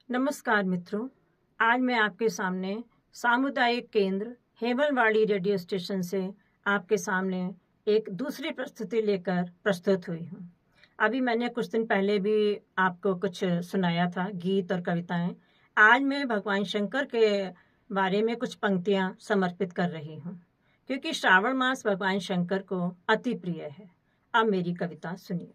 नमस्कार मित्रों। आज मैं आपके सामने सामुदायिक केंद्र हेमलवाड़ी रेडियो स्टेशन से आपके सामने एक दूसरी प्रस्तुति लेकर प्रस्तुत हुई हूँ। अभी मैंने कुछ दिन पहले भी आपको कुछ सुनाया था, गीत और कविताएं। आज मैं भगवान शंकर के बारे में कुछ पंक्तियां समर्पित कर रही हूँ, क्योंकि श्रावण मास भगवान शंकर को अति प्रिय है। अब मेरी कविता सुनिए।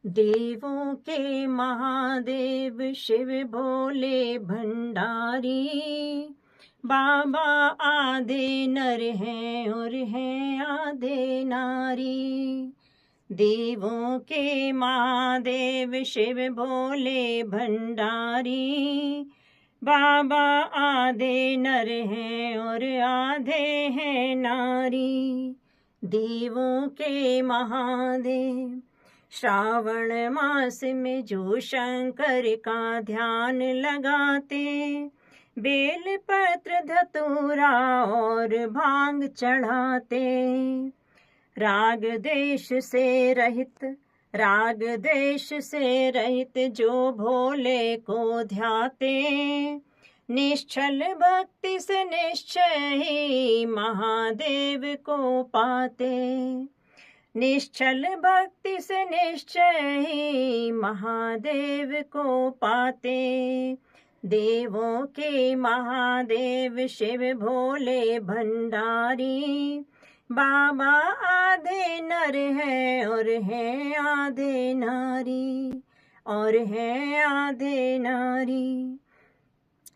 देवों के महादेव शिव भोले भंडारी, बाबा आधे नर हैं और हैं आधे नारी। देवों के महादेव शिव भोले भंडारी, बाबा आधे नर हैं और आधे हैं नारी। देवों के महादेव श्रावण मास में जो शंकर का ध्यान लगाते, बेल पत्र धतूरा और भांग चढ़ाते। राग देश से रहित जो भोले को ध्याते, निश्चल भक्ति से निश्चय ही महादेव को पाते। निश्चल भक्ति से निश्चय ही महादेव को पाते। देवों के महादेव शिव भोले भंडारी, बाबा आधे नर है और है आधे नारी, और है आधे नारी।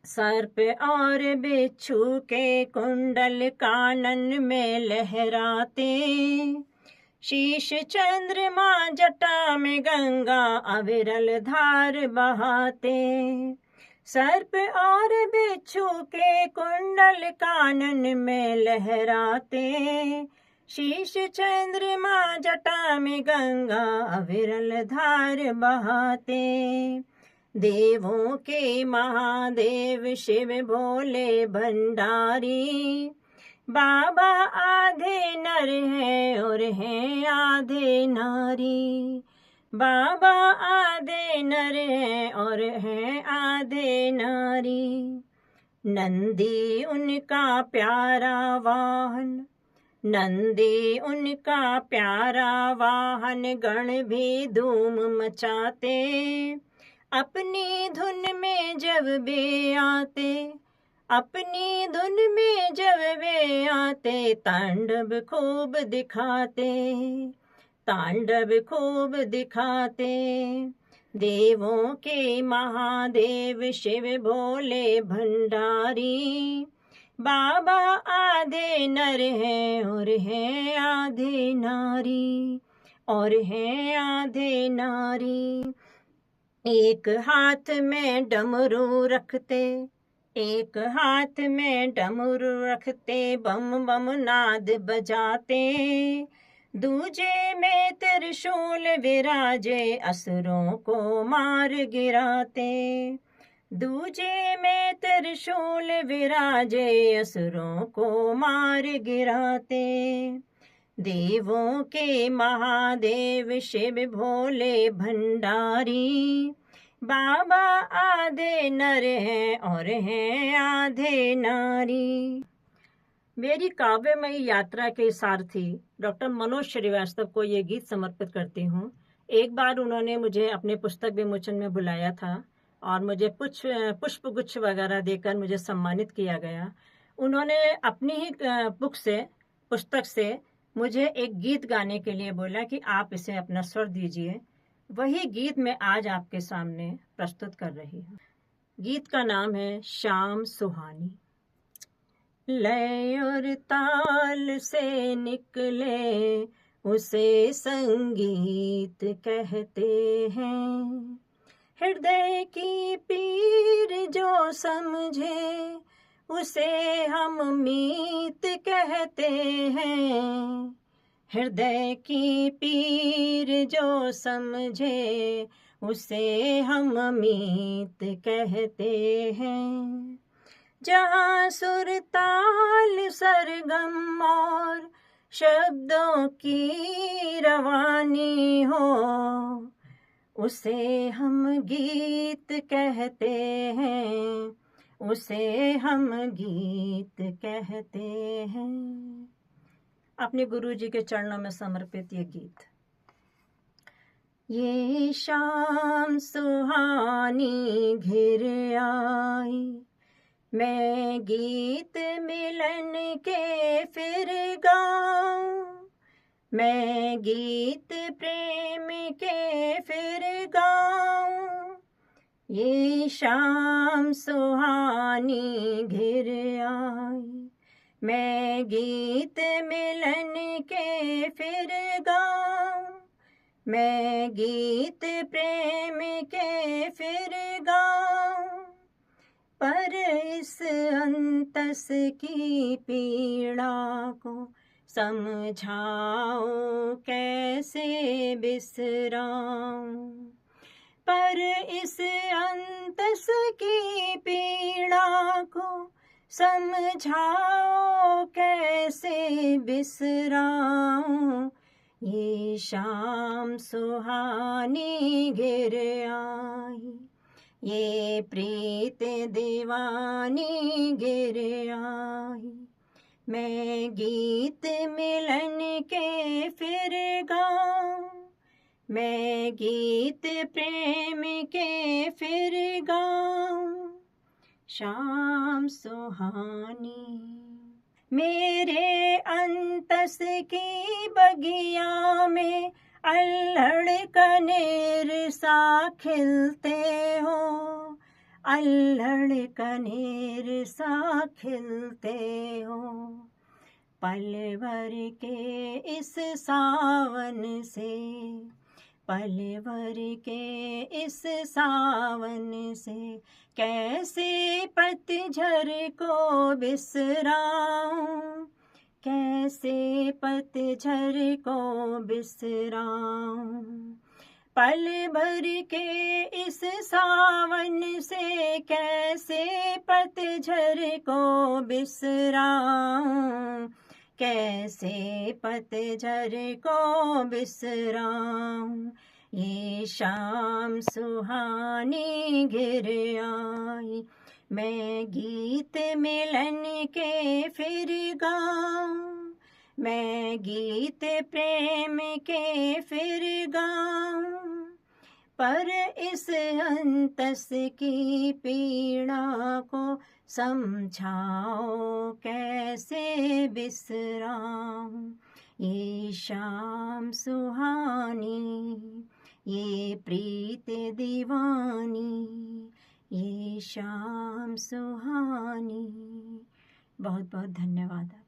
सर्प और बिच्छू के कुंडल कानन में लहराते, शीश चंद्रमा जटा में गंगा अविरल धार बहाते। सर्प और बिच्छू के कुंडल कानन में लहराते, शीश चंद्रमा जटा में गंगा अविरल धार बहाते। देवों के महादेव शिव भोले भंडारी, बाबा आधे नर है और हैं आधे नारी। बाबा आधे नर है और हैं आधे नारी। नंदी उनका प्यारा वाहन, गण भी धूम मचाते। अपनी धुन में जब वे आते, तांडव खूब दिखाते। देवों के महादेव शिव भोले भंडारी, बाबा आधे नर हैं और हैं आधे नारी, और हैं आधे नारी। एक हाथ में डमरू रखते, बम बम नाद बजाते। दूजे में त्रिशूल विराजे, असुरों को मार गिराते। दूजे में त्रिशूल विराजे, असुरों को मार गिराते। देवों के महादेव शिव भोले भंडारी, बाबा आधे नर हैं और हैं आधे नारी। मेरी काव्यमयी यात्रा के सारथी डॉक्टर मनोज श्रीवास्तव को ये गीत समर्पित करती हूँ। एक बार उन्होंने मुझे अपने पुस्तक विमोचन में बुलाया था और मुझे पुष्पगुच्छ वगैरह देकर मुझे सम्मानित किया गया। उन्होंने अपनी ही पुस्तक से मुझे एक गीत गाने के लिए बोला कि आप इसे अपना स्वर दीजिए। वही गीत मैं आज आपके सामने प्रस्तुत कर रही हूँ। गीत का नाम है शाम सुहानी। लय और ताल से निकले उसे संगीत कहते हैं, हृदय की पीर जो समझे उसे हम मीत कहते हैं। हृदय की पीर जो समझे उसे हम मीत कहते हैं। जहाँ सुर ताल सरगम और शब्दों की रवानी हो, उसे हम गीत कहते हैं, उसे हम गीत कहते हैं। अपने गुरु जी के चरणों में समर्पित ये गीत। ये शाम सुहानी घिर आई, मैं गीत मिलन के फिर गाऊं, मैं गीत प्रेम के फिर गाऊं। ये शाम सुहानी घिर आई, मैं गीत मिलन के फिर गाऊं, मैं गीत प्रेम के फिर गाऊं। पर इस अंतस की पीड़ा को समझाओ कैसे बिसराऊं, पर इस अंतस की पीड़ा को समझाओ कैसे बिसराऊं। ये शाम सुहानी घिर आई, ये प्रीत दीवानी घिर आई, मैं गीत मिलन के फिर गाऊं, मैं गीत प्रेम के फिर गाऊं। शाम सुहानी मेरे अंतस की बगिया में अल्हड़ कनेर सा खिलते हो, अल्हड़ कनेर सा खिलते हो। पल भर के इस सावन से, पल भर के इस सावन से कैसे पतझड़ को बिसराऊं, कैसे पतझड़ को बिसराऊं। पल भर के इस सावन से कैसे पतझड़ को बिसराऊं, कैसे पतझड़ को बिसराऊं। ये शाम सुहानी घिर आई, मैं गीत मिलन के फिर गाऊं, मैं गीत प्रेम के फिर गाऊं। पर इस अंतस की पीड़ा को समझाओ कैसे बिसराऊं। ये शाम सुहानी, ये प्रीत दीवानी, ये शाम सुहानी। बहुत बहुत धन्यवाद।